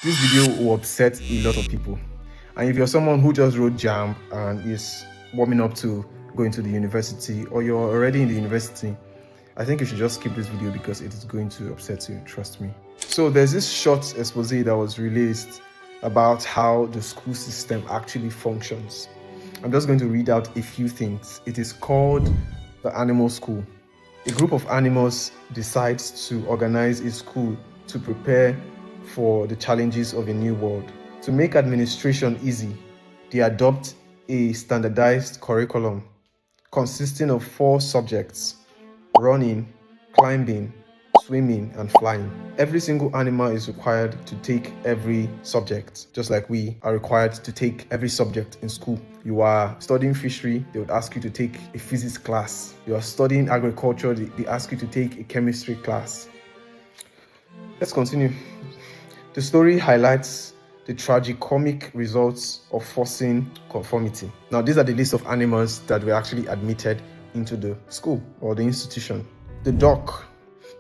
This video will upset a lot of people. And if you're someone who just wrote JAMB and is warming up to going to the university, or you're already in the university, I think you should just skip this video because it is going to upset you, trust me. So there's this short expose that was released about how the school system actually functions. I'm just going to read out a few things. It is called the animal school. A group of animals decides to organize a school to prepare for the challenges of a new world. To make administration easy, they adopt a standardized curriculum consisting of 4 subjects: running, climbing, swimming, and flying. Every single animal is required to take every subject, just like we are required to take every subject in school. You are studying fishery, they would ask you to take a physics class. You are studying agriculture, they ask you to take a chemistry class. Let's continue. The story highlights the tragicomic results of forcing conformity. Now, these are the list of animals that were actually admitted into the school or the institution. The duck.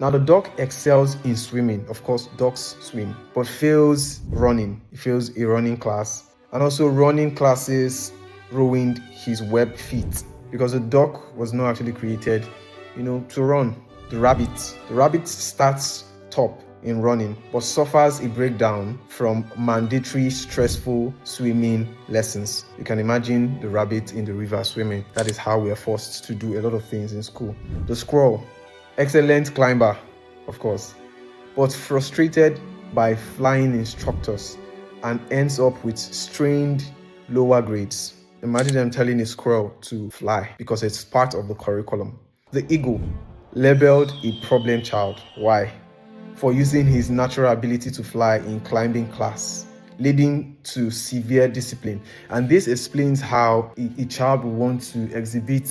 Now, the duck excels in swimming. Of course, ducks swim, but fails running. He fails a running class. And also, running classes ruined his web feet because the duck was not actually created, to run. The rabbit starts top in running but suffers a breakdown from mandatory stressful swimming lessons. You can imagine the rabbit in the river swimming. That is how we are forced to do a lot of things in school. The squirrel, excellent climber, of course, but frustrated by flying instructors and ends up with strained lower grades. Imagine them telling a squirrel to fly because it's part of the curriculum. The eagle, labeled a problem child. Why? For using his natural ability to fly in climbing class, leading to severe discipline. And this explains how a child will want to exhibit,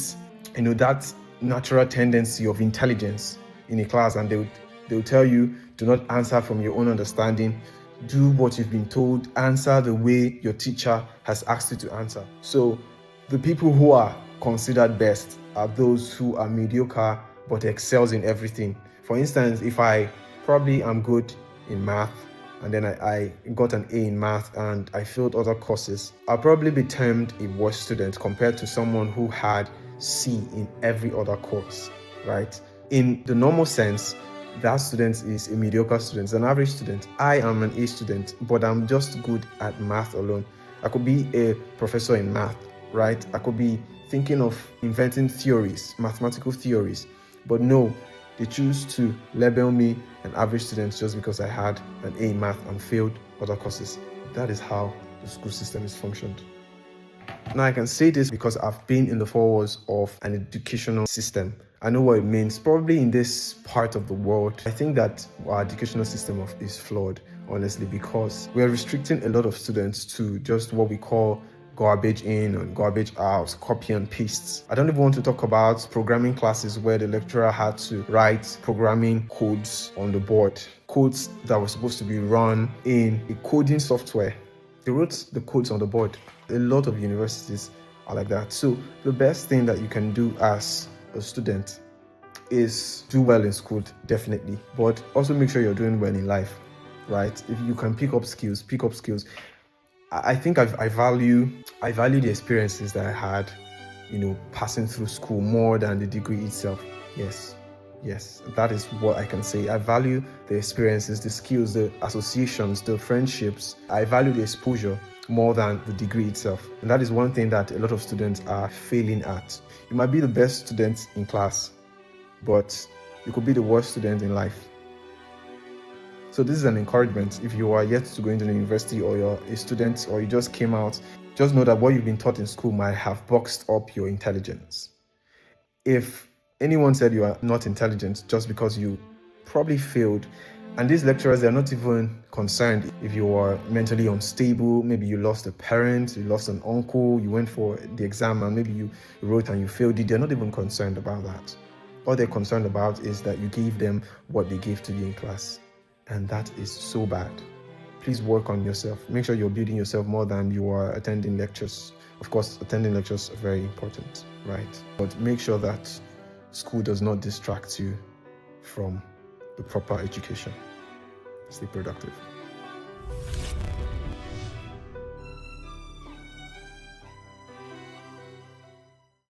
that natural tendency of intelligence in a class, and they will tell you, do not answer from your own understanding, do what you've been told, answer the way your teacher has asked you to answer. So the people who are considered best are those who are mediocre but excels in everything. For instance, if I probably am good in math and then I got an A in math and I failed other courses, I'll probably be termed a worse student compared to someone who had C in every other course, right? In the normal sense, that student is a mediocre student, an average student. I am an A student, but I'm just good at math alone. I could be a professor in math, right? I could be thinking of inventing theories, mathematical theories, but no, they choose to label me an average student just because I had an A in math and failed other courses. That is how the school system is functioned. Now, I can say this because I've been in the 4 walls of an educational system. I know what it means. Probably in this part of the world, I think that our educational system is flawed, honestly, because we're restricting a lot of students to just what we call garbage in and garbage out, copy and pastes. I don't even want to talk about programming classes where the lecturer had to write programming codes on the board, codes that were supposed to be run in a coding software. They wrote the codes on the board. A lot of universities are like that. So the best thing that you can do as a student is do well in school, definitely, but also make sure you're doing well in life, right? If you can pick up skills. I think I value the experiences that I had, passing through school more than the degree itself. Yes, that is what I can say. I value the experiences, the skills, the associations, the friendships. I value the exposure more than the degree itself. And that is one thing that a lot of students are failing at. You might be the best student in class, but you could be the worst student in life. So this is an encouragement. If you are yet to go into the university, or you're a student, or you just came out, just know that what you've been taught in school might have boxed up your intelligence. If anyone said you are not intelligent just because you probably failed, and these lecturers, they're not even concerned if you are mentally unstable, maybe you lost a parent, you lost an uncle, you went for the exam and maybe you wrote and you failed it. They're not even concerned about that. All they're concerned about is that you gave them what they gave to you in class. And that is so bad. Please work on yourself. Make sure you're building yourself more than you are attending lectures. Of course, attending lectures are very important, right? But make sure that school does not distract you from the proper education. Stay productive.